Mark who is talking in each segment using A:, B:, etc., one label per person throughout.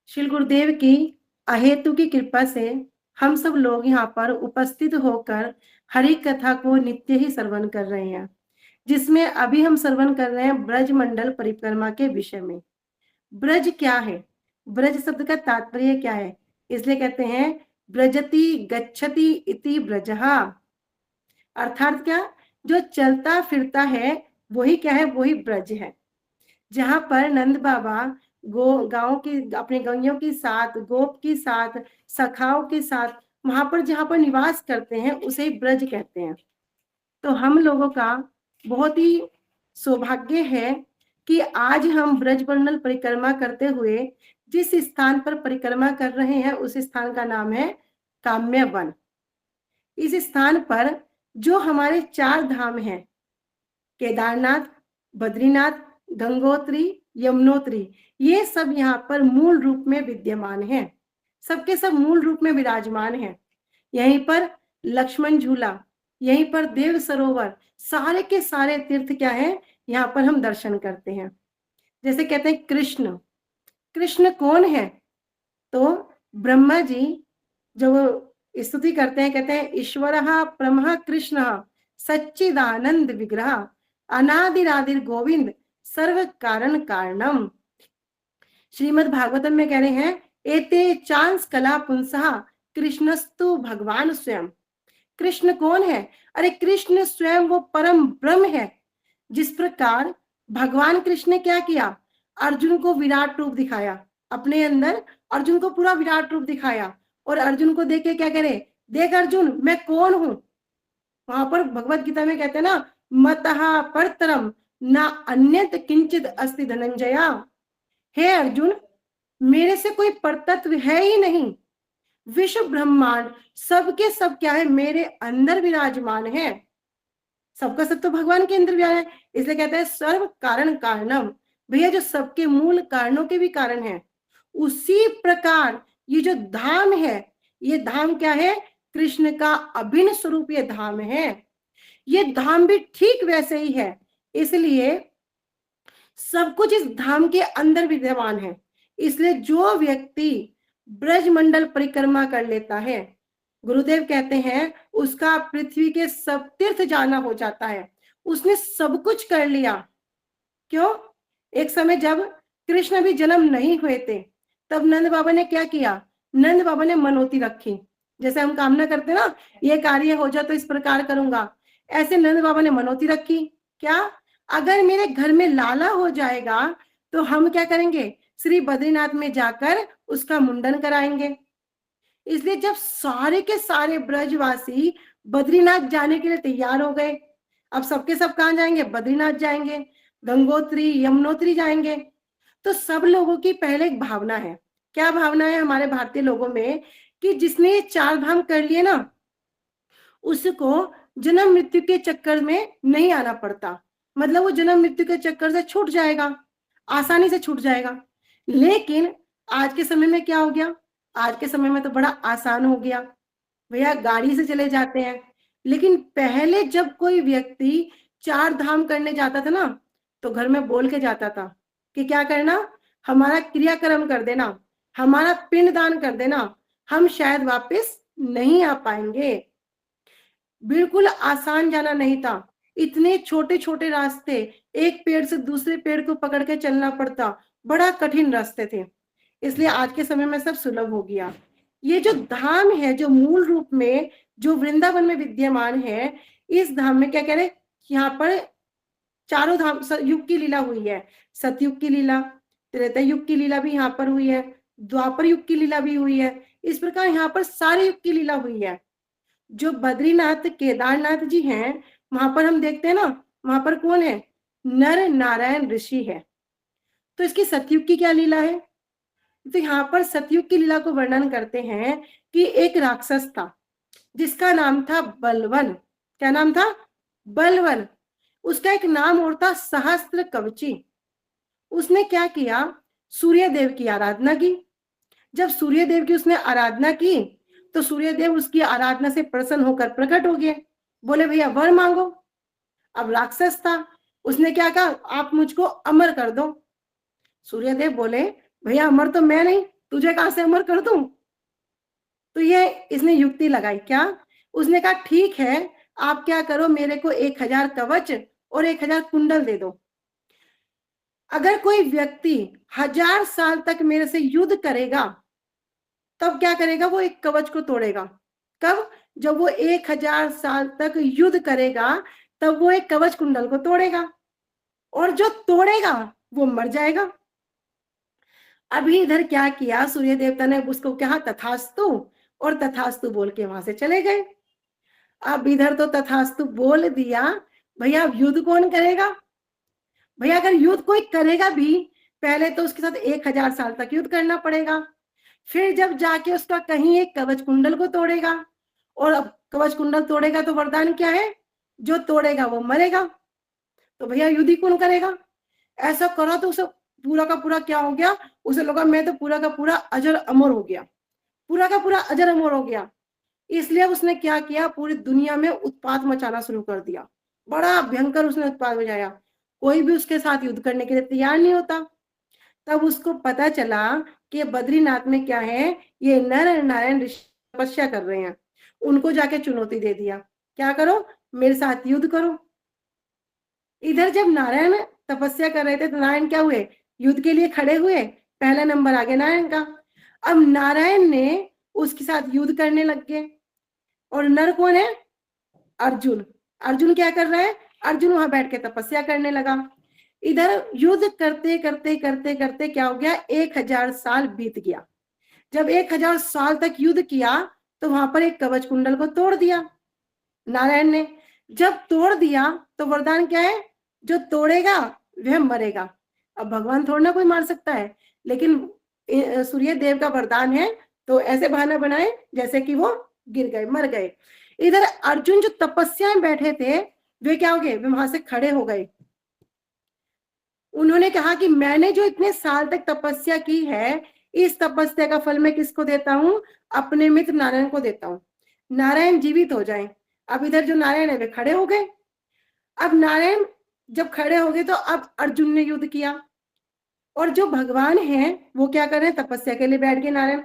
A: श्री गुरुदेव की अहेतु की कृपा से हम सब लोग यहाँ पर उपस्थित होकर हरि कथा को नित्य ही श्रवण कर रहे हैं, जिसमें अभी हम श्रवण कर रहे हैं ब्रज मंडल परिक्रमा के विषय में। ब्रज क्या है? ब्रज शब्द का तात्पर्य क्या है? इसलिए कहते हैं ब्रजति गच्छति इति ब्रजहा। अर्थात क्या? जो चलता फिरता है वही क्या है? वही ब्रज है। जहां पर नंद बाबा गांव की अपने गैयों के साथ, गोप के साथ, सखाओं के साथ, वहां पर जहां पर निवास करते हैं उसे ब्रज कहते हैं। तो हम लोगों का बहुत ही सौभाग्य है कि आज हम ब्रज मंडल परिक्रमा करते हुए जिस स्थान पर परिक्रमा कर रहे हैं उस स्थान का नाम है काम्य वन। इस स्थान पर जो हमारे 4 धाम हैं, केदारनाथ, बद्रीनाथ, गंगोत्री, यमुनोत्री, ये सब यहाँ पर मूल रूप में विद्यमान हैं। सबके सब मूल रूप में विराजमान हैं। यहीं पर लक्ष्मण झूला, यहीं पर देव सरोवर, सारे के सारे तीर्थ क्या है? यहाँ पर हम दर्शन करते हैं। जैसे कहते हैं कृष्ण, कृष्ण कौन है? तो ब्रह्मा जी जो स्तुति करते हैं, कहते हैं ईश्वरः परमः कृष्णः सच्चिदानंद विग्रह अनादिरादिर गोविंद सर्व कारण कारणम। श्रीमद् भागवतम में कह रहे हैं एते चांस कला पुंसः कृष्णस्तु भगवान स्वयं। कृष्ण कौन है? अरे कृष्ण स्वयं वो परम ब्रह्म है। जिस प्रकार भगवान कृष्ण ने क्या किया? अर्जुन को विराट रूप दिखाया, अपने अंदर अर्जुन को पूरा विराट रूप दिखाया, और अर्जुन को देख के क्या करे? देख अर्जुन मैं कौन हूं। वहां पर भगवत गीता में कहते हैं ना, मतः परतरम ना अन्यत किंचित अस्ति धनंजया। हे अर्जुन, मेरे से कोई परतत्व है ही नहीं। विश्व ब्रह्मांड सबके सब क्या है? मेरे अंदर विराजमान है। सबका सब तो भगवान के अंदर विराजमान है। इसलिए कहते हैं सर्व कारण कारणम। भैया जो सबके मूल कारणों के भी कारण है, उसी प्रकार ये जो धाम है, ये धाम क्या है? कृष्ण का अभिन्न स्वरूप ये धाम है। ये धाम भी ठीक वैसे ही है। इसलिए सब कुछ इस धाम के अंदर विद्यमान है। इसलिए जो व्यक्ति ब्रज मंडल परिक्रमा कर लेता है, गुरुदेव कहते हैं उसका पृथ्वी के सब तीर्थ जाना हो जाता है। उसने सब कुछ कर लिया। क्यों? एक समय जब कृष्ण भी जन्म नहीं हुए थे, तब नंद बाबा ने क्या किया? नंद बाबा ने मनोती रखी। जैसे हम कामना करते ना, ये कार्य हो जाए तो इस प्रकार करूंगा, ऐसे नंद बाबा ने मनोती रखी। क्या? अगर मेरे घर में लाला हो जाएगा तो हम क्या करेंगे? श्री बद्रीनाथ में जाकर उसका मुंडन कराएंगे। इसलिए जब सारे के सारे ब्रजवासी बद्रीनाथ जाने के लिए तैयार हो गए, अब सबके सब कहां जाएंगे? बद्रीनाथ जाएंगे, गंगोत्री, यमुनोत्री जाएंगे। तो सब लोगों की पहले एक भावना है। क्या भावना है हमारे भारतीय लोगों में? कि जिसने ये 4 धाम कर लिए ना, उसको जन्म मृत्यु के चक्कर में नहीं आना पड़ता। मतलब वो जन्म मृत्यु के चक्कर से छूट जाएगा, आसानी से छूट जाएगा। लेकिन आज के समय में क्या हो गया? आज के समय में तो बड़ा आसान हो गया, भैया गाड़ी से चले जाते हैं। लेकिन पहले जब कोई व्यक्ति 4 धाम करने जाता था ना, तो घर में बोल के जाता था कि क्या करना? हमारा क्रियाक्रम कर देना, हमारा पिंडदान कर देना, हम शायद वापस नहीं आ पाएंगे। बिल्कुल आसान जाना नहीं था। इतने छोटे छोटे रास्ते, एक पेड़ से दूसरे पेड़ को पकड़ के चलना पड़ता, बड़ा कठिन रास्ते थे। इसलिए आज के समय में सब सुलभ हो गया। ये जो धाम है, जो मूल रूप में जो वृंदावन में विद्यमान है, इस धाम में क्या कह रहे? यहाँ पर चारों धाम युग की लीला हुई है। सतयुग की लीला, त्रेता युग की लीला भी यहाँ पर हुई है, द्वापर युग की लीला भी हुई है। इस प्रकार यहाँ पर सारे युग की लीला हुई है। जो बद्रीनाथ केदारनाथ जी हैं, वहां पर हम देखते हैं ना, वहां पर कौन है? नर नारायण ऋषि है। तो इसकी सतयुग की क्या लीला है? तो यहाँ पर सतयुग की लीला को वर्णन करते हैं कि एक राक्षस था जिसका नाम था बलवन। क्या नाम था? बलवन। उसका एक नाम और था सहस्त्र कवची। उसने क्या किया? सूर्य देव की आराधना की। जब सूर्य देव की उसने आराधना की तो सूर्य देव उसकी आराधना से प्रसन्न होकर प्रकट हो गए। बोले भैया वर मांगो। अब राक्षस था, उसने क्या कहा? आप मुझको अमर कर दो। सूर्य देव बोले भैया अमर तो मैं नहीं, तुझे कहां से अमर कर दूं? तो ये इसने युक्ति लगाई क्या? उसने कहा ठीक है, आप क्या करो, मेरे को 1000 कवच और 1000 कुंडल दे दो। अगर कोई व्यक्ति 1000 साल तक मेरे से युद्ध करेगा, तब क्या करेगा, वो एक कवच को तोड़ेगा। कब? जब वो 1000 साल तक युद्ध करेगा, तब वो एक कवच कुंडल को तोड़ेगा, और जो तोड़ेगा वो मर जाएगा। अभी इधर क्या किया, सूर्य देवता ने उसको कहा तथास्तु, और तथास्तु बोल के वहां से चले गए। अब इधर तो तथास्तु बोल दिया, भैया अब युद्ध कौन करेगा? भैया अगर युद्ध कोई करेगा भी, पहले तो उसके साथ 1000 साल तक युद्ध करना पड़ेगा, फिर जब जाके उसका कहीं एक कवच कुंडल को तोड़ेगा, और अब कवच कुंडल तोड़ेगा तो वरदान क्या है, जो तोड़ेगा वो मरेगा। तो भैया युद्ध ही कौन करेगा? ऐसा करा तो उसे पूरा का पूरा क्या हो गया, उसे लगा मैं तो पूरा का पूरा अजर अमर हो गया, पूरा का पूरा अजर अमर हो गया। इसलिए उसने क्या किया, पूरी दुनिया में उत्पात मचाना शुरू कर दिया। बड़ा भयंकर उसने उत्पात मचाया, कोई भी उसके साथ युद्ध करने के लिए तैयार नहीं होता। तब उसको पता चला कि बद्रीनाथ में क्या है, ये नर नारायण ऋषि तपस्या कर रहे हैं। उनको जाके चुनौती दे दिया, क्या करो, मेरे साथ युद्ध करो। इधर जब नारायण तपस्या कर रहे थे तो नारायण क्या हुए, युद्ध के लिए खड़े हुए, पहला नंबर आ गया नारायण का। अब नारायण ने उसके साथ युद्ध करने लग गए, और नर कौन है, अर्जुन। अर्जुन क्या कर रहा है, अर्जुन वहां बैठ के तपस्या करने लगा। इधर युद्ध करते करते करते करते क्या हो गया, 1000 साल बीत गया। जब 1000 साल तक युद्ध किया, तो वहां पर एक कवच कुंडल को तोड़ दिया नारायण ने। जब तोड़ दिया तो वरदान क्या है, जो तोड़ेगा वह मरेगा। अब भगवान थोड़ा ना कोई मार सकता है, लेकिन सूर्य देव का वरदान है, तो ऐसे बहाना बनाए जैसे कि वो गिर गए, मर गए। इधर अर्जुन जो तपस्या में बैठे थे, वे क्या हो गए, वे वहां से खड़े हो गए। उन्होंने कहा कि मैंने जो इतने साल तक तपस्या की है, इस तपस्या का फल मैं किसको देता हूं, अपने मित्र नारायण को देता हूं, नारायण जीवित हो जाएं। अब इधर जो नारायण है वे खड़े हो गए। अब नारायण जब खड़े हो गए तो अब अर्जुन ने युद्ध किया, और जो भगवान है वो क्या कर रहे हैं, तपस्या के लिए बैठ गए नारायण।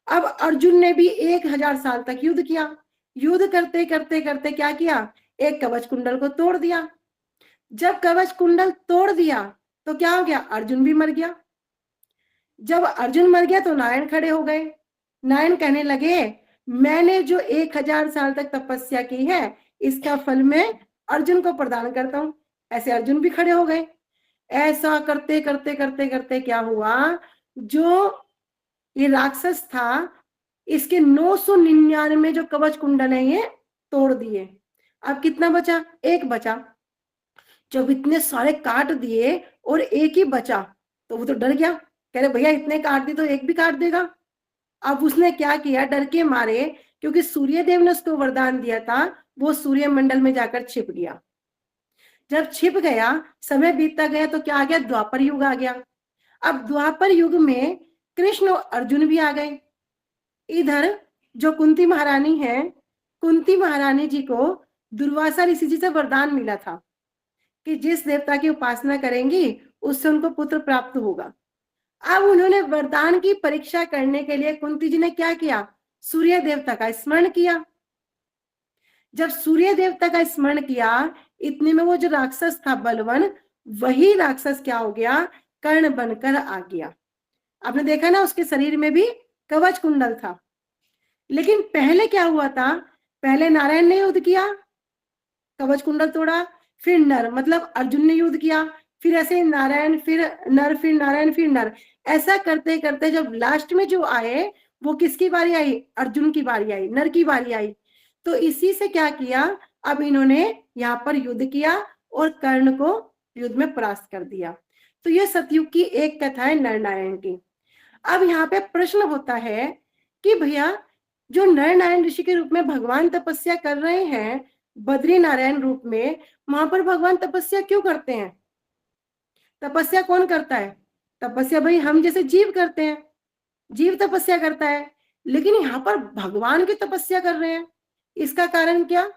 A: अब अर्जुन ने भी 1000 साल तक युद्ध किया। युद्ध करते करते करते क्या किया, एक कवच कुंडल को तोड़ दिया। जब कवच कुंडल तोड़ दिया तो क्या हो गया, अर्जुन भी मर गया। जब अर्जुन मर गया तो नारायण खड़े हो गए। नारायण कहने लगे, मैंने जो 1000 साल तक तपस्या की है, इसका फल मैं अर्जुन को प्रदान करता हूं। ऐसे अर्जुन भी खड़े हो गए। ऐसा करते करते करते करते क्या हुआ, जो ये राक्षस था, इसके 999 जो कवच कुंडल है ये तोड़ दिए। अब कितना बचा, एक बचा। जब इतने सारे काट दिए और एक ही बचा, तो वो तो डर गया, कह रहे भैया इतने काट दिए तो एक भी काट देगा। अब उसने क्या किया, डर के मारे, क्योंकि सूर्य देव ने उसको वरदान दिया था, वो सूर्य मंडल में जाकर छिप गया। जब छिप गया, समय बीतता गया तो क्या आ गया, द्वापर युग आ गया। अब द्वापर युग में कृष्ण और अर्जुन भी आ गए। इधर जो कुंती महारानी है, कुंती महारानी जी को दुर्वासा ऋषि जी से वरदान मिला था कि जिस देवता की उपासना करेंगी उससे उनको पुत्र प्राप्त होगा। अब उन्होंने वरदान की परीक्षा करने के लिए कुंती जी ने क्या किया, सूर्य देवता का स्मरण किया। जब सूर्य देवता का स्मरण किया, इतने में वो जो राक्षस था बलवान, वही राक्षस क्या हो गया, कर्ण बनकर आ गया। आपने देखा ना, उसके शरीर में भी कवच कुंडल था। लेकिन पहले क्या हुआ था, पहले नारायण ने युद्ध किया, कवच कुंडल तोड़ा, फिर नर मतलब अर्जुन ने युद्ध किया, फिर ऐसे नारायण, फिर नर, फिर नारायण, फिर नर। ऐसा करते करते जब लास्ट में जो आए, वो किसकी बारी आई, अर्जुन की बारी आई, नर की बारी आई। तो इसी से क्या किया, अब इन्होंने यहाँ पर युद्ध किया और कर्ण को युद्ध में परास्त कर दिया। तो ये सतयुग की एक कथा है नर नारायण की। अब यहाँ पे प्रश्न होता है कि भैया जो नर नारायण ऋषि के रूप में भगवान तपस्या कर रहे हैं, बद्री नारायण रूप में, वहां पर भगवान तपस्या क्यों करते हैं? तपस्या कौन करता है? तपस्या भाई हम जैसे जीव करते हैं, जीव तपस्या करता है, लेकिन यहाँ पर भगवान की तपस्या कर रहे हैं। इसका कारण क्या?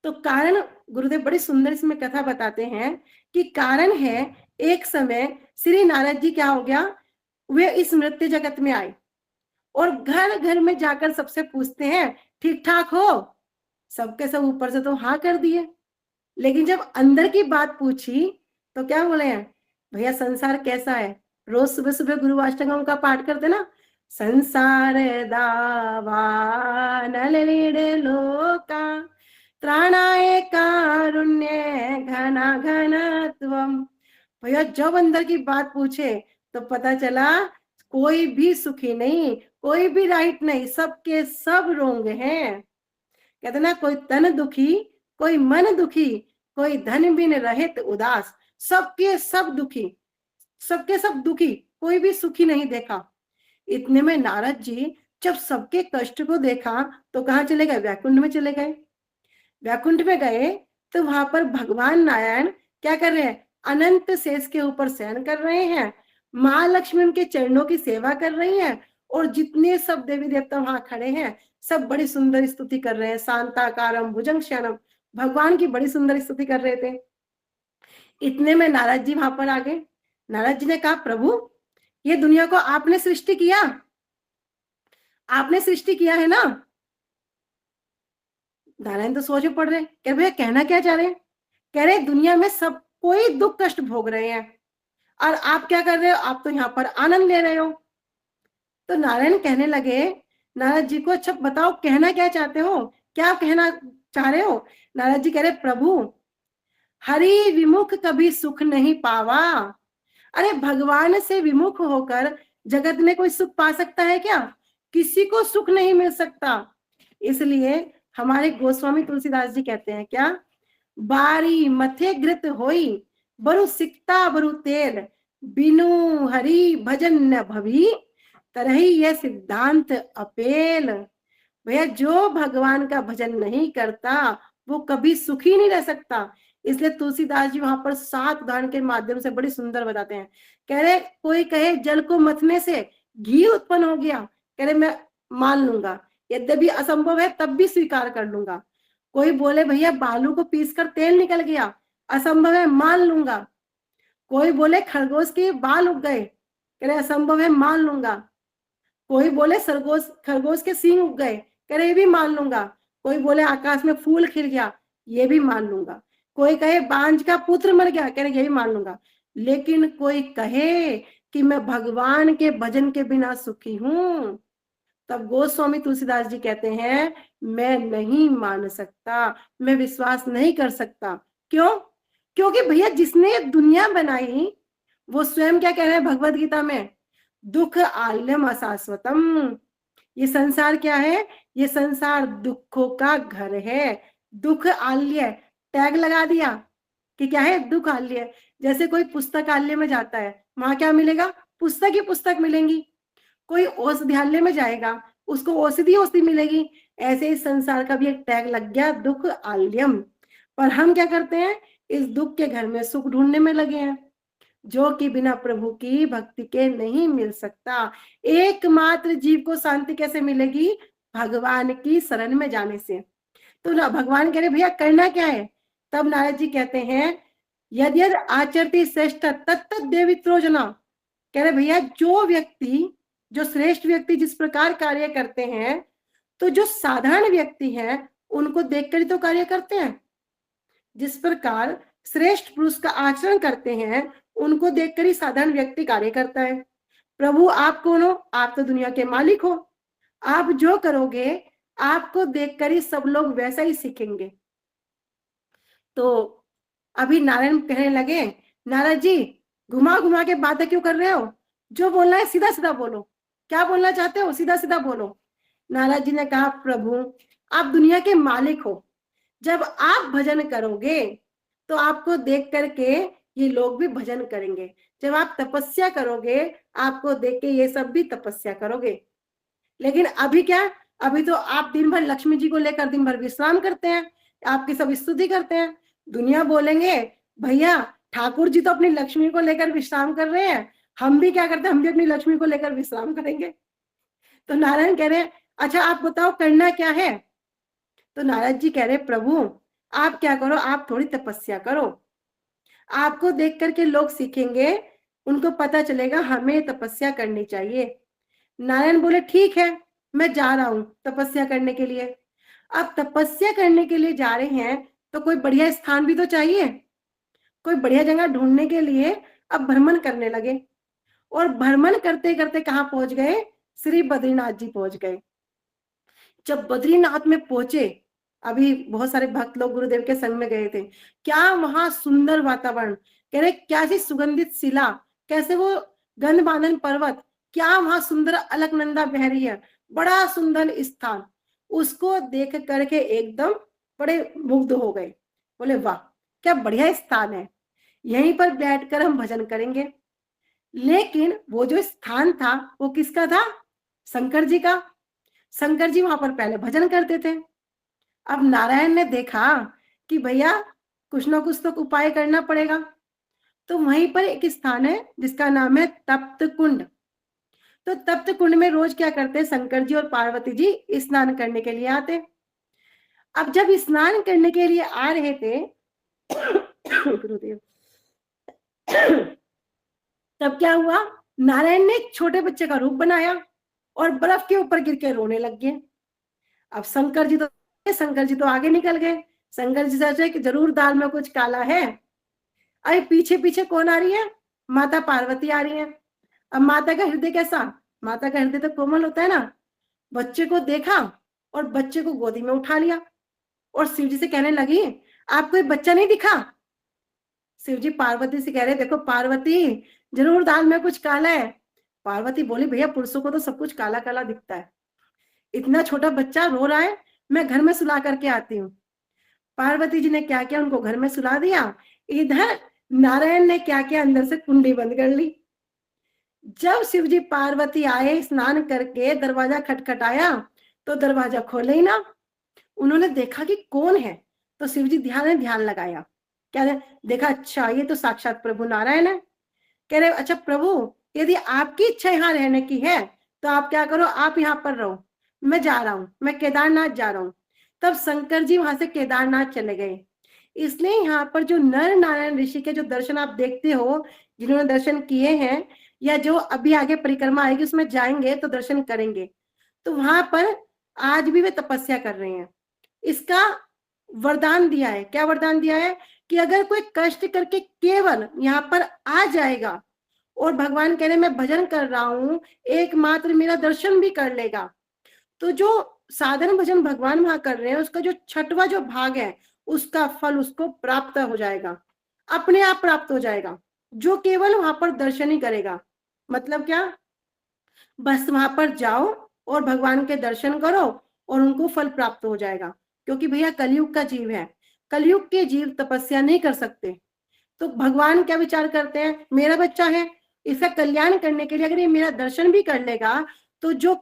A: तो कारण गुरुदेव बड़ी सुंदर इसमें कथा बताते हैं कि कारण है, एक समय श्री नारद जी क्या हो गया, वे इस नृत्य जगत में आए और घर घर में जाकर सबसे पूछते हैं, ठीक ठाक हो? सबके सब ऊपर से तो हाँ कर दिए, लेकिन जब अंदर की बात पूछी तो क्या बोले हैं, भैया संसार कैसा है? रोज सुबह सुबह गुरुवाष्टकम का पाठ करते ना, संसार दावानलेड लोका त्राणाय कारुण्य घना घनत्वम। भैया जब अंदर की बात पूछे तो पता चला कोई भी सुखी नहीं, कोई भी राइट नहीं, सबके सब रोंग हैं। कहते ना, कोई तन दुखी, कोई मन दुखी, कोई धन बिन रहित उदास, सबके सब दुखी, सबके सब दुखी, कोई भी सुखी नहीं देखा। इतने में नारद जी जब सबके कष्ट को देखा तो कहाँ चले गए? वैकुंठ में चले गए। वैकुंठ में गए तो वहां पर भगवान नारायण क्या कर रहे हैं? अनंत शेष के ऊपर शयन कर रहे हैं, महालक्ष्मी उनके चरणों की सेवा कर रही हैं, और जितने सब देवी देवता वहां खड़े हैं सब बड़ी सुंदर स्तुति कर रहे हैं। शांताकारम भुजंग शयनम, भगवान की बड़ी सुंदर स्तुति कर रहे थे। इतने में नारद जी वहां पर आ गए। नारद जी ने कहा, प्रभु ये दुनिया को आपने सृष्टि किया, आपने सृष्टि किया है ना? नारायण तो सोच में पड़ रहे, कह भैया कहना क्या चाह रहे हैं? कह रहे दुनिया में सब कोई दुख कष्ट भोग रहे हैं और आप क्या कर रहे हो? आप तो यहाँ पर आनंद ले रहे हो। तो नारायण कहने लगे नारद जी को, अच्छा बताओ कहना क्या चाहते हो, क्या कहना चाह रहे हो? नारद जी कह रहे, प्रभु हरि विमुख कभी सुख नहीं पावा। अरे भगवान से विमुख होकर जगत में कोई सुख पा सकता है क्या? किसी को सुख नहीं मिल सकता। इसलिए हमारे गोस्वामी तुलसीदास जी कहते हैं क्या, बारी मथे घृत होई बरु सिकता बरु तेल, बिनु हरि भजन न भवी तरही यह सिद्धांत अपेल। भैया जो भगवान का भजन नहीं करता वो कभी सुखी नहीं रह सकता। इसलिए तुलसीदास जी वहां पर 7 उदाहरण के माध्यम से बड़ी सुंदर बताते हैं। कह रहे कोई कहे जल को मथने से घी उत्पन्न हो गया, कह रहे मैं मान लूंगा, यद्यपि असंभव है तब भी स्वीकार कर लूंगा। कोई बोले भैया बालू को पीसकर तेल निकल गया, असंभव है मान लूंगा। कोई बोले खरगोश के बाल उग गए, कह रहे असंभव है मान लूंगा। कोई बोले खरगोश के सींग उग गए, कह रहे ये भी मान लूंगा। कोई बोले आकाश में फूल खिल गया, ये भी मान लूंगा। कोई कहे बांझ का पुत्र मर गया, कह रहे ये भी मान लूंगा। लेकिन कोई कहे कि मैं भगवान के भजन के बिना सुखी हूं, तब गोस्वामी तुलसीदास जी कहते हैं मैं नहीं मान सकता, मैं विश्वास नहीं कर सकता। क्यों? क्योंकि भैया जिसने दुनिया बनाई वो स्वयं क्या कह रहे हैं भगवत गीता में, दुख आल्यम अशाश्वतम। ये संसार क्या है? ये संसार दुखों का घर है। दुख आल्य टैग लगा दिया कि क्या है? दुख आल्य। जैसे कोई पुस्तकालय में जाता है, वहां क्या मिलेगा? पुस्तक ही पुस्तक मिलेंगी। कोई औषधालय में जाएगा, उसको औषधि औषधि मिलेगी। ऐसे ही संसार का भी एक टैग लग गया, दुख आल्यम। पर हम क्या करते हैं? इस दुख के घर में सुख ढूंढने में लगे हैं, जो कि बिना प्रभु की भक्ति के नहीं मिल सकता। एकमात्र जीव को शांति कैसे मिलेगी? भगवान की शरण में जाने से। तो ना भगवान कह रहे भैया करना क्या है? तब नारद जी कहते हैं यद यद आचरती श्रेष्ठ तत्त देवित्रो जना। कह रहे भैया जो श्रेष्ठ व्यक्ति जिस प्रकार कार्य करते हैं, तो जो साधारण व्यक्ति हैं उनको देखकर ही तो कार्य करते हैं। जिस प्रकार श्रेष्ठ पुरुष का आचरण करते हैं उनको देखकर ही साधारण व्यक्ति कार्य करता है। प्रभु आप कौन हो? आप तो दुनिया के मालिक हो। आप जो करोगे आपको देखकर ही सब लोग वैसा ही सीखेंगे। तो अभी नारायण कहने लगे नारद जी घुमा घुमा के बातें क्यों कर रहे हो? जो बोलना है सीधा सीधा बोलो, क्या बोलना चाहते हो सीधा सीधा बोलो। नारद जी ने कहा प्रभु आप दुनिया के मालिक हो, जब आप भजन करोगे तो आपको देख करके ये लोग भी भजन करेंगे। जब आप तपस्या करोगे आपको देख के ये सब भी तपस्या करोगे। लेकिन अभी क्या? अभी तो आप दिन भर लक्ष्मी जी को लेकर दिन भर विश्राम करते हैं, आपकी सब स्तुति करते हैं। दुनिया बोलेंगे भैया ठाकुर जी तो अपनी लक्ष्मी को लेकर विश्राम कर रहे हैं, हम भी क्या करते हैं? हम भी अपनी लक्ष्मी को लेकर विश्राम करेंगे। तो नारायण कह रहे हैं अच्छा आप बताओ करना क्या है? तो नारद जी कह रहे प्रभु आप क्या करो, आप थोड़ी तपस्या करो, आपको देख करके लोग सीखेंगे उनको पता चलेगा हमें तपस्या करनी चाहिए। नारायण बोले ठीक है, मैं जा रहा हूं तपस्या करने के लिए। अब तपस्या करने के लिए जा रहे हैं तो कोई बढ़िया स्थान भी तो चाहिए। कोई बढ़िया जगह ढूंढने के लिए अब भ्रमण करने लगे, और भ्रमण करते करते कहां पहुंच गए? श्री बद्रीनाथ जी पहुंच गए। जब बद्रीनाथ में पहुंचे, अभी बहुत सारे भक्त लोग गुरुदेव के संग में गए थे, क्या वहां सुंदर वातावरण, कह रहे क्या सी सुगंधित शिला, कैसे वो गंधमादन पर्वत, क्या वहां सुंदर अलकनंदा बह रही है, बड़ा सुंदर स्थान। उसको देख करके एकदम बड़े मुग्ध हो गए। बोले वाह, क्या बढ़िया स्थान है, यहीं पर बैठकर हम भजन करेंगे। लेकिन वो जो स्थान था वो किसका था? शंकर जी का। शंकर जी वहां पर पहले भजन करते थे। अब नारायण ने देखा कि भैया कुछ ना कुछ तो उपाय करना पड़ेगा। तो वहीं पर एक स्थान है जिसका नाम है तप्त कुंड। तो तप्त कुंड में रोज क्या करते? शंकर जी और पार्वती जी स्नान करने के लिए आते। अब जब स्नान करने के लिए आ रहे थे गुरुदेव, तब क्या हुआ? नारायण ने एक छोटे बच्चे का रूप बनाया और बर्फ के ऊपर गिर के रोने लग गए। अब शंकर जी तो आगे निकल गए। शंकर जी सोचे कि जरूर दाल में कुछ काला है। अरे पीछे पीछे कौन आ रही है? माता पार्वती आ रही है। अब माता का हृदय कैसा? माता का हृदय तो कोमल होता है ना। बच्चे को देखा और बच्चे को गोदी में उठा लिया और शिव जी से कहने लगी, आपको ये बच्चा नहीं दिखा? शिव जी पार्वती से कह रहे, देखो पार्वती, जरूर दाल में कुछ काला है। पार्वती बोली, भैया पुरुषों को तो सब कुछ काला काला दिखता है, इतना छोटा बच्चा रो रहा है, मैं घर में सुला करके आती हूँ। पार्वती जी ने क्या किया? उनको घर में सुला दिया। इधर नारायण ने क्या किया? अंदर से कुंडी बंद कर ली। जब शिव जी पार्वती आए स्नान करके, दरवाजा खटखटाया तो दरवाजा खोले ही ना। उन्होंने देखा कि कौन है, तो शिव जी ध्यान लगाया। क्या देखा? अच्छा ये तो साक्षात प्रभु नारायण है। कह रहे अच्छा प्रभु, यदि आपकी इच्छा यहाँ रहने की है तो आप क्या करो, आप यहाँ पर रहो, मैं जा रहा हूँ, मैं केदारनाथ जा रहा हूँ। तब शंकर जी वहां से केदारनाथ चले गए। इसलिए यहाँ पर जो नर नारायण ऋषि के जो दर्शन आप देखते हो, जिन्होंने दर्शन किए हैं या जो अभी आगे परिक्रमा आएगी उसमें जाएंगे तो दर्शन करेंगे, तो वहां पर आज भी वे तपस्या कर रहे हैं। इसका वरदान दिया है। क्या वरदान दिया है? कि अगर कोई कष्ट करके केवल यहाँ पर आ जाएगा और भगवान कह रहे मैं भजन कर रहा हूं, एकमात्र मेरा दर्शन भी कर लेगा, तो जो साधन भजन भगवान वहां कर रहे हैं उसका जो छठवां जो भाग है उसका फल उसको प्राप्त हो जाएगा, अपने आप प्राप्त हो जाएगा, जो केवल वहां पर दर्शन ही करेगा। मतलब क्या? बस वहां पर जाओ और भगवान के दर्शन करो और उनको फल प्राप्त हो जाएगा। क्योंकि भैया कलयुग का जीव है, कलयुग के जीव तपस्या नहीं कर सकते। तो भगवान क्या विचार करते हैं? मेरा बच्चा है, इसका कल्याण करने के लिए अगर ये मेरा दर्शन भी कर लेगा तो जो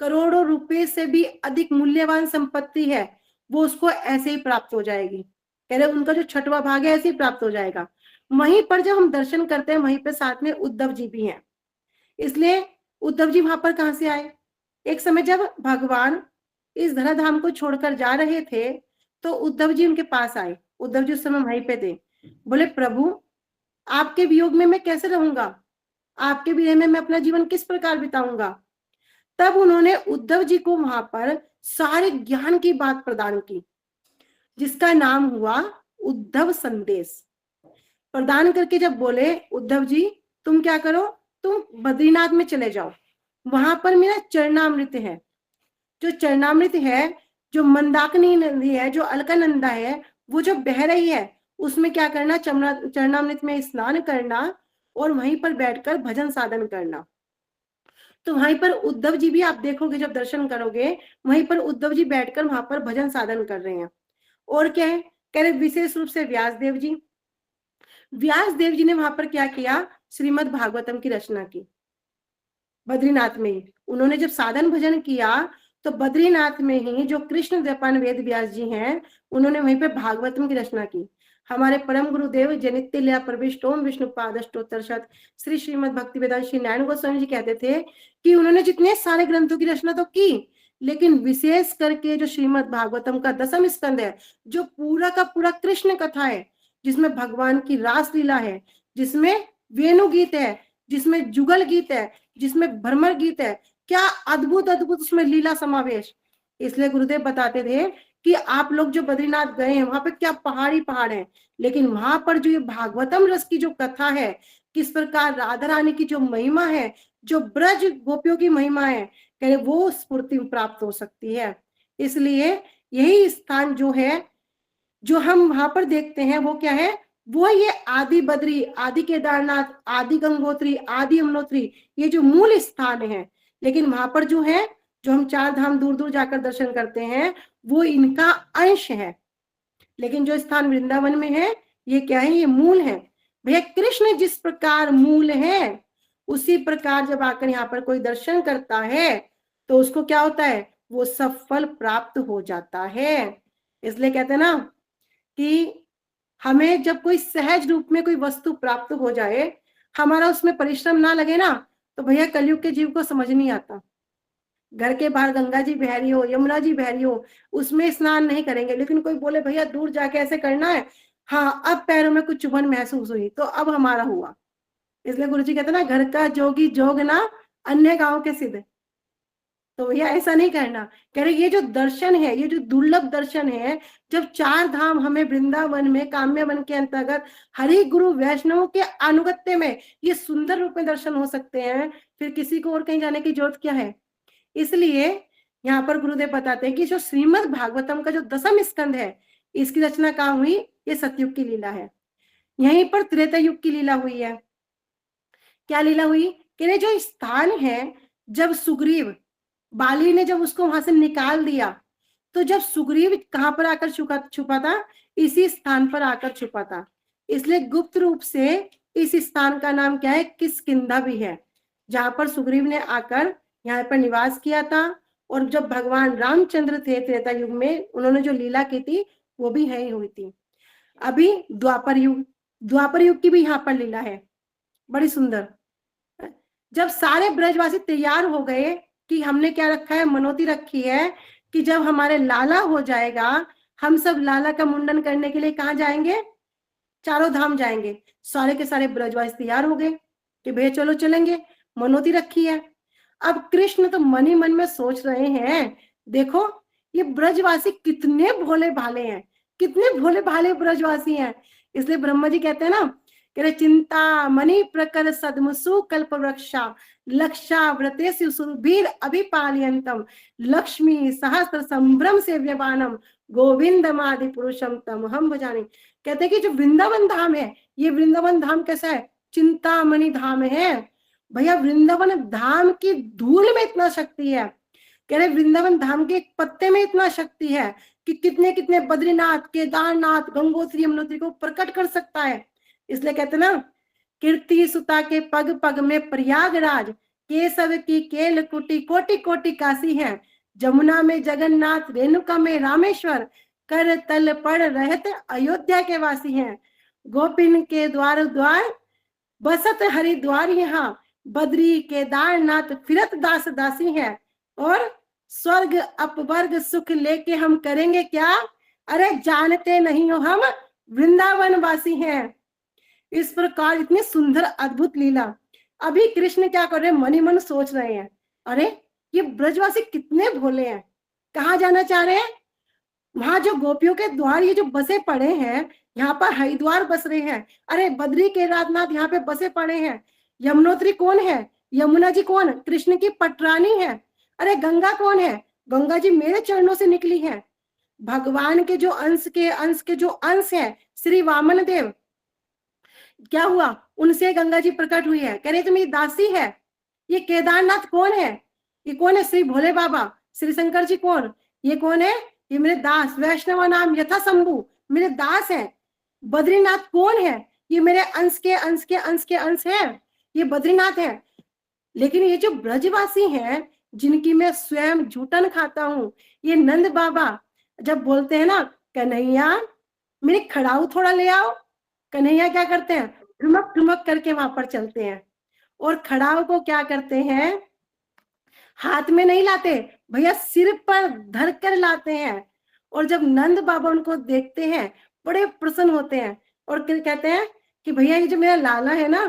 A: करोड़ों रुपए से भी अधिक मूल्यवान संपत्ति है वो उसको ऐसे ही प्राप्त हो जाएगी। कह रहे उनका जो छठवां भाग है ऐसे ही प्राप्त हो जाएगा। वहीं पर जब हम दर्शन करते हैं वहीं पर साथ में उद्धव जी भी हैं। इसलिए उद्धव जी वहां पर कहां से आए? एक समय जब भगवान इस धराधाम को छोड़कर जा रहे थे तो उद्धव जी उनके पास आए। उद्धव जी उस समय वहीं पे थे। बोले प्रभु, आपके वियोग में मैं कैसे रहूंगा, आपके वियोग में मैं अपना जीवन किस प्रकार बिताऊंगा। तब उन्होंने उद्धव जी को वहां पर सारे ज्ञान की बात प्रदान की, जिसका नाम हुआ उद्धव संदेश। प्रदान करके जब बोले उद्धव जी तुम क्या करो, तुम बद्रीनाथ में चले जाओ, वहां पर मेरा चरणामृत है। जो चरणामृत है, जो मंदाकिनी नदी है, जो अलकनंदा है, वो जो बह रही है उसमें क्या करना, चरणामृत में स्नान करना और वहीं पर बैठकर भजन साधन करना। तो वहीं पर उद्धव जी भी आप देखोगे, जब दर्शन करोगे वहीं पर उद्धव जी बैठकर वहां पर भजन साधन कर रहे हैं। और क्या है? कह रहे विशेष रूप से व्यास देव जी, व्यास देव जी ने वहां पर क्या किया? श्रीमद् भागवतम की रचना की बद्रीनाथ में ही। उन्होंने जब साधन भजन किया तो बद्रीनाथ में ही जो कृष्ण द्वैपायन वेद व्यास जी हैं उन्होंने वहीं पे भागवतम की रचना की। हमारे परम गुरुदेव जनित्य लीला प्रविष्ट ओम विष्णु पादष्टोत्तर शत श्री श्रीमद् भक्ति वेदांत श्री नारायण गोस्वामी जी कहते थे कि उन्होंने जितने सारे ग्रंथों की रचना तो की, लेकिन विशेष करके जो श्रीमद् भागवतम का दसम स्कंद है, जो पूरा का पूरा कृष्ण कथा है, जिसमें भगवान की रास लीला है, जिसमें वेणु गीत है, जिसमें जुगल गीत है, जिसमें भ्रमर गीत है। क्या अद्भुत अद्भुत उसमें लीला समावेश। इसलिए गुरुदेव बताते थे कि आप लोग जो बद्रीनाथ गए हैं वहां पे क्या पहाड़ी पहाड़ है, लेकिन वहां पर जो ये भागवतम रस की जो कथा है, किस प्रकार राधा रानी की जो महिमा है, जो ब्रज गोपियों की महिमा है, कह रहे वो स्फूर्ति प्राप्त हो सकती है। इसलिए यही स्थान जो है, जो हम वहां पर देखते हैं, वो क्या है, वो ये आदि बद्री, आदि केदारनाथ, आदि गंगोत्री, आदि यमुनोत्री, ये जो मूल स्थान है। लेकिन वहां पर जो है, जो हम चार धाम दूर दूर जाकर दर्शन करते हैं, वो इनका अंश है। लेकिन जो स्थान वृंदावन में है, ये क्या है, ये मूल है। भैया कृष्ण जिस प्रकार मूल है, उसी प्रकार जब आकर यहाँ पर कोई दर्शन करता है तो उसको क्या होता है, वो सफल प्राप्त हो जाता है। इसलिए कहते हैं ना कि हमें जब कोई सहज रूप में कोई वस्तु प्राप्त हो जाए, हमारा उसमें परिश्रम ना लगे ना, तो भैया कलयुग के जीव को समझ नहीं आता। घर के बाहर गंगा जी बह रही हो, यमुना जी बह रही हो, उसमें स्नान नहीं करेंगे, लेकिन कोई बोले भैया दूर जाके ऐसे करना है, हाँ अब पैरों में कुछ चुभन महसूस हुई तो अब हमारा हुआ। इसलिए गुरु जी कहते हैं ना, घर का जोगी जोग ना, अन्य गांव के सिद्ध। तो भैया ऐसा नहीं करना। कह रहे ये जो दर्शन है, ये जो दुर्लभ दर्शन है, जब चार धाम हमें वृंदावन में काम्य वन के अंतर्गत हरि गुरु वैष्णव के अनुगत्य में ये सुंदर रूप में दर्शन हो सकते हैं, फिर किसी को और कहीं जाने की जरूरत क्या है। इसलिए यहाँ पर गुरुदेव बताते हैं कि जो श्रीमद् भागवतम का जो दसम स्कंद है, इसकी रचना कहाँ हुई, ये सतयुग की लीला है। यहीं पर त्रेता युग की लीला हुई है। क्या लीला हुई, कि जो स्थान है, जब सुग्रीव, बाली ने जब उसको वहां से निकाल दिया, तो जब सुग्रीव कहां पर आकर छुपा था, इसी स्थान पर आकर छुपा था। इसलिए गुप्त रूप से इस स्थान का नाम क्या है, किष्किंधा भी है, जहां पर सुग्रीव ने आकर यहाँ पर निवास किया था। और जब भगवान रामचंद्र थे त्रेता युग में, उन्होंने जो लीला की थी वो भी यही हुई थी। अभी द्वापर युग, द्वापर युग की भी यहाँ पर लीला है, बड़ी सुंदर। जब सारे ब्रजवासी तैयार हो गए कि हमने क्या रखा है, मनोती रखी है कि जब हमारे लाला हो जाएगा, हम सब लाला का मुंडन करने के लिए कहाँ जाएंगे, चारों धाम जाएंगे। सारे के सारे ब्रजवासी तैयार हो गए कि भैया चलो चलेंगे, मनोती रखी है। अब कृष्ण तो मन ही मन में सोच रहे हैं, देखो ये ब्रजवासी कितने भोले भाले हैं, कितने भोले भाले ब्रजवासी हैं। इसलिए ब्रह्मा जी कहते हैं ना, कह रहे चिंता मणि प्रकर सदमसु कल्प वृक्षा लक्षा व्रते सुरभीर अभिपालयंतम लक्ष्मी सहस्त्र संभ्रम से व्यवानम गोविंदमादि पुरुषम तम हम भजाने। कहते हैं कि जो वृंदावन धाम है, ये वृंदावन धाम कैसा है, चिंतामणि धाम है। भैया वृंदावन धाम की धूल में इतना शक्ति है, कह रहे वृंदावन धाम के एक पत्ते में इतना शक्ति है कि कितने कितने बद्रीनाथ, केदारनाथ, गंगोत्री, यमुनोत्री को प्रकट कर सकता है। इसलिए कहते ना, कीर्ति सुता के पग पग में प्रयागराज, केशव की केल कुटी कोटि कोटि काशी है, जमुना में जगन्नाथ, रेणुका में रामेश्वर, कर तल पड़ रहत अयोध्या के वासी हैं, गोपिन के द्वार द्वार बसत हरिद्वार, यहाँ बद्री केदारनाथ फिरत दास दासी है, और स्वर्ग अपवर्ग सुख लेके हम करेंगे क्या, अरे जानते नहीं हो हम वृंदावन वासी हैं। इस प्रकार इतनी सुंदर अद्भुत लीला। अभी कृष्ण क्या कर रहे हैं, मन ही मन सोच रहे हैं, अरे ये ब्रजवासी कितने भोले हैं, कहाँ जाना चाह रहे हैं, वहां जो गोपियों के द्वार ये जो बसे पड़े हैं, यहाँ पर हरिद्वार बस रहे हैं, अरे बद्री केदारनाथ यहाँ पे बसे पड़े हैं, यमुनोत्री कौन है, यमुना जी कौन, कृष्ण की पटरानी है, अरे गंगा कौन है, गंगा जी मेरे चरणों से निकली है, भगवान के जो अंश के जो अंश है श्री वामन देव, क्या हुआ, उनसे गंगा जी प्रकट हुई है, कह रहे तो मेरी दासी है। ये केदारनाथ कौन है, ये कौन है, श्री भोले बाबा, श्री शंकर जी कौन, ये कौन है, ये मेरे दास, वैष्णव नाम यथा शंभु, मेरे दास है। बद्रीनाथ कौन है, ये मेरे अंश के अंश के अंश के अंश है, ये बद्रीनाथ है। लेकिन ये जो ब्रजवासी हैं, जिनकी मैं स्वयं झूठन खाता हूँ, ये नंद बाबा जब बोलते हैं ना, कन्हैया मेरे खड़ाऊ थोड़ा ले आओ, कन्हैया क्या करते हैं, ठुमक ठुमक करके वहां पर चलते हैं, और खड़ाऊ को क्या करते हैं, हाथ में नहीं लाते भैया, सिर पर धर कर लाते हैं। और जब नंद बाबा उनको देखते हैं, बड़े प्रसन्न होते हैं, और कहते हैं कि भैया ये जो मेरा लाला है ना,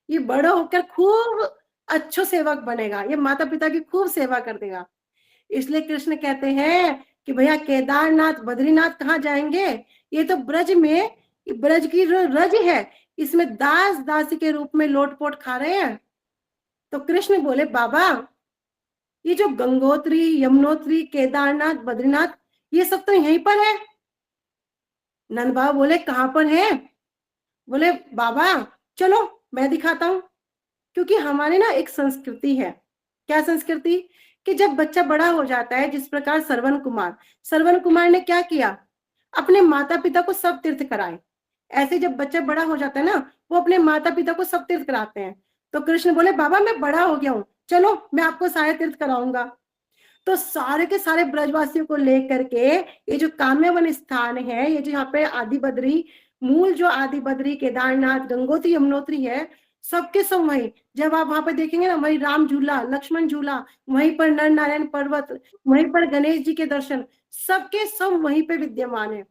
A: ये बड़ा होकर खूब अच्छो सेवक बनेगा, ये माता पिता की खूब सेवा कर देगा। इसलिए कृष्ण कहते हैं कि भैया केदारनाथ बद्रीनाथ कहाँ जाएंगे, ये तो ब्रज में, ब्रज की जो रज है इसमें दास दासी के रूप में लोटपोट खा रहे हैं। तो कृष्ण बोले बाबा ये जो गंगोत्री यमुनोत्री केदारनाथ बद्रीनाथ ये सब तो यहीं पर है। नंद बाबा बोले कहाँ पर है? बोले बाबा चलो मैं दिखाता हूँ। क्योंकि हमारे ना एक संस्कृति है। क्या संस्कृति? कि जब बच्चा बड़ा हो जाता है, जिस प्रकार श्रवण कुमार ने क्या किया, अपने माता पिता को सब तीर्थ कराए। ऐसे जब बच्चा बड़ा हो जाता है ना, वो अपने माता पिता को सब तीर्थ कराते हैं। तो कृष्ण बोले बाबा मैं बड़ा हो गया हूँ, चलो मैं आपको सारे तीर्थ कराऊंगा। तो सारे के सारे ब्रजवासियों को लेकर के ये जो काम्यवन स्थान है, ये जो यहाँ पे आदि बद्री, मूल जो आदि बद्री केदारनाथ गंगोत्री यमुनोत्री है, सबके सब वहीं। जब आप वहां पर देखेंगे ना, वहीं राम झूला लक्ष्मण झूला, वहीं पर नर नारायण पर्वत, वहीं पर गणेश जी के दर्शन, सबके सब वहीं पे विद्यमान है।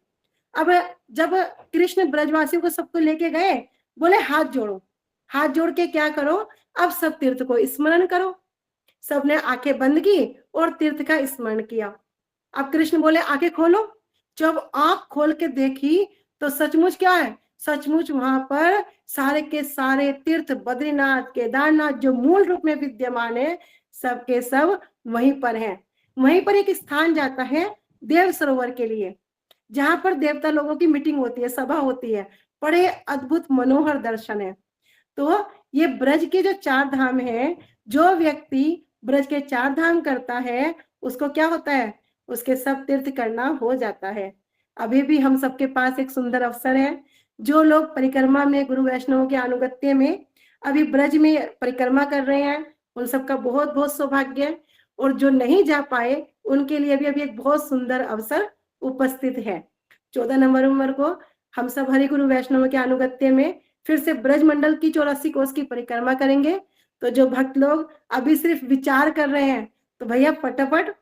A: अब जब कृष्ण ब्रजवासियों को सबको लेके गए, बोले हाथ जोड़ो, हाथ जोड़ के क्या करो, अब सब तीर्थ को स्मरण करो। सबने आंखें बंद की और तीर्थ का स्मरण किया। अब कृष्ण बोले आंखें खोलो। जब आंख खोल के देखी तो सचमुच क्या है, सचमुच वहां पर सारे के सारे तीर्थ बद्रीनाथ केदारनाथ जो मूल रूप में विद्यमान है, सबके सब वहीं पर हैं। वहीं पर एक स्थान जाता है देव सरोवर के लिए, जहां पर देवता लोगों की मीटिंग होती है, सभा होती है, बड़े अद्भुत मनोहर दर्शन है। तो ये ब्रज के जो चार धाम है, जो व्यक्ति ब्रज के चार धाम करता है उसको क्या होता है, उसके सब तीर्थ करना हो जाता है। अभी भी हम सबके पास एक सुंदर अवसर है। जो लोग परिक्रमा में गुरु वैष्णव के अनुगत्य में अभी ब्रज में परिक्रमा कर रहे हैं, उन सबका बहुत बहुत सौभाग्य। और जो नहीं जा पाए उनके लिए भी अभी एक बहुत सुंदर अवसर उपस्थित है। 14 नवंबर को हम सब हरि गुरु वैष्णव के अनुगत्य में फिर से ब्रज मंडल की 84 कोस की परिक्रमा करेंगे। तो जो भक्त लोग अभी सिर्फ विचार कर रहे हैं, तो भैया फटाफट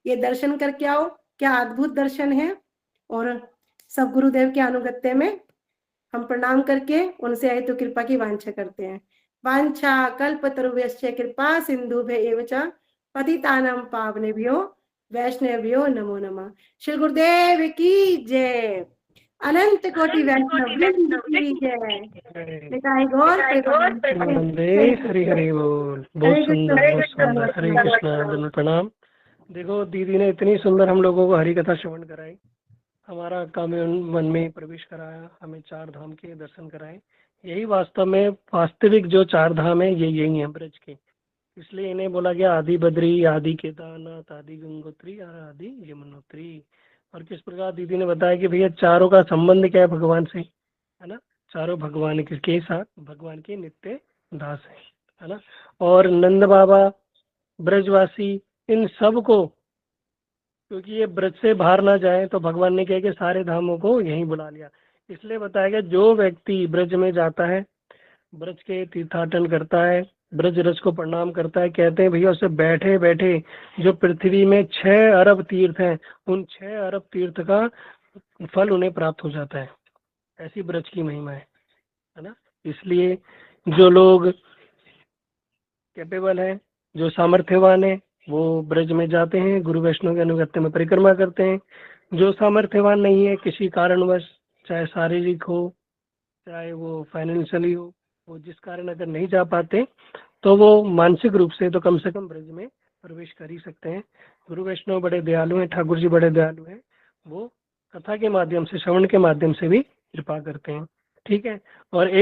A: ये दर्शन करके आओ, क्या अद्भुत दर्शन है। और सब गुरुदेव के अनुगत्य में हम प्रणाम करके उनसे आए तो कृपा की वांछा करते हैं। वांछा कल्पतरुभ्यश्च कृपा सिंधुभ्य च पतितानां पावनेभ्यो वैष्णवेभ्यो नमो नमः। श्री गुरुदेव की जय। अनंत कोटि वैष्णव वृंद की जय। निताई गौर
B: वंदे हरि हरि बोल। बहुत सुंदर बहुत सुंदर। हरे कृष्णा प्रणाम। देखो दीदी ने इतनी सुंदर हम लोगों को हरि कथा श्रवण कराई, हमारा काम्य मन में प्रवेश कराया, हमें चार धाम के दर्शन कराए। यही वास्तव में वास्तविक जो चार धाम है ये यही है ब्रज के। इसलिए इन्हें बोला गया आदि बद्री, आदि केदारनाथ, आदि गंगोत्री और आदि यमुनोत्री। और किस प्रकार दीदी ने बताया कि भैया चारों का संबंध क्या है भगवान से, है ना। चारों भगवान के साथ भगवान के नित्य दास है ना। और नंद बाबा ब्रजवासी इन सब को, क्योंकि ये ब्रज से बाहर ना जाए तो भगवान ने क्या कि सारे धामों को यहीं बुला लिया। इसलिए बताया गया जो व्यक्ति ब्रज में जाता है, ब्रज के तीर्थाटन करता है, ब्रज रज को प्रणाम करता है, कहते हैं भैया उसे बैठे बैठे जो पृथ्वी में 6 अरब तीर्थ हैं, उन 6 अरब तीर्थ का फल उन्हें प्राप्त हो जाता है। ऐसी ब्रज की महिमा है ना। इसलिए जो लोग कैपेबल है, जो सामर्थ्यवान है, वो ब्रज में जाते हैं, गुरु वैष्णव के अनुगत्य में परिक्रमा करते हैं। जो सामर्थ्यवान नहीं है किसी कारणवश, चाहे शारीरिक हो चाहे वो फाइनेंशियली हो, वो जिस कारण अगर नहीं जा पाते तो वो मानसिक रूप से तो कम से कम ब्रज में प्रवेश कर ही सकते हैं। गुरु वैष्णव बड़े दयालु हैं, ठाकुर जी बड़े दयालु हैं, वो कथा के माध्यम से, श्रवण के माध्यम से भी कृपा करते हैं। ठीक है। और एक